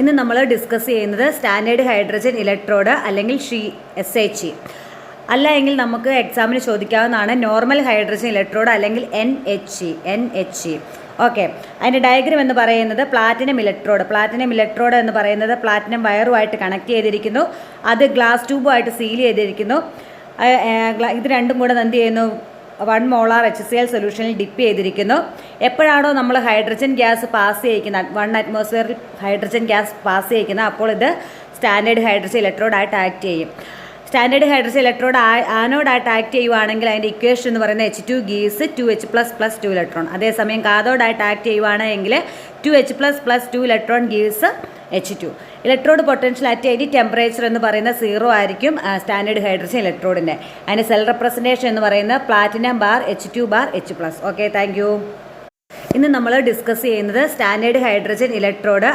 ഇന്ന് നമ്മൾ ഡിസ്കസ് ചെയ്യുന്നത് സ്റ്റാൻഡേർഡ് ഹൈഡ്രജൻ ഇലക്ട്രോഡ് അല്ലെങ്കിൽ SHE അല്ല എങ്കിൽ നമുക്ക് എക്സാമിന് ചോദിക്കാവുന്നതാണ് നോർമൽ ഹൈഡ്രജൻ ഇലക്ട്രോഡ് അല്ലെങ്കിൽ NHE. ഓക്കെ, അതിൻ്റെ ഡയഗ്രം എന്ന് പറയുന്നത് പ്ലാറ്റിനം ഇലക്ട്രോഡ് എന്ന് പറയുന്നത് പ്ലാറ്റിനം വയറുമായിട്ട് കണക്ട് ചെയ്തിരിക്കുന്നു. അത് ഗ്ലാസ് ട്യൂബുമായിട്ട് സീൽ ചെയ്തിരിക്കുന്നു. ഇത് രണ്ടും കൂടെ എന്ത് ചെയ്യുന്നു, 1 മോളാർ HCl സൊല്യൂഷനിൽ ഡിപ്പ് ചെയ്തിരിക്കുന്നു. എപ്പോഴാണോ നമ്മൾ ഹൈഡ്രജൻ ഗ്യാസ് പാസ് ചെയ്യിക്കുന്നത്, 1 അറ്റ്മോസ്ഫിയറിൽ ഹൈഡ്രജൻ ഗ്യാസ് പാസ് ചെയ്യിക്കുന്നത്, അപ്പോൾ ഇത് സ്റ്റാൻഡേർഡ് ഹൈഡ്രജൻ ഇലക്ട്രോഡായിട്ട് ആക്ട് ചെയ്യും. സ്റ്റാൻഡേർഡ് ഹൈഡ്രജൻ ഇലക്ട്രോഡ് ആനോഡായിട്ട് ആക്ട് ചെയ്യുവാണെങ്കിൽ അതിൻ്റെ ഇക്വേഷൻ എന്ന് പറയുന്നത് H2 ഗീസ് 2H++2 ഇലക്ട്രോൺ. അതേസമയം കാഥോഡായിട്ട് ആക്ട് ചെയ്യുവാണെങ്കിൽ 2H++2 electron gives H2. Electrode potential at any temperature എന്ന് പറയുന്നത് 0 ആയിരിക്കും സ്റ്റാൻഡേർഡ് ഹൈഡ്രജൻ ഇലക്ട്രോഡിൻ്റെ. അതിൻ്റെ സെൽ റെപ്രസെൻറ്റേഷൻ എന്ന് പറയുന്നത് platinum bar H2 bar H+. Okay, thank you. ഇന്ന് നമ്മൾ ഡിസ്കസ് ചെയ്യുന്നത് സ്റ്റാൻഡേർഡ് ഹൈഡ്രജൻ ഇലക്ട്രോഡ്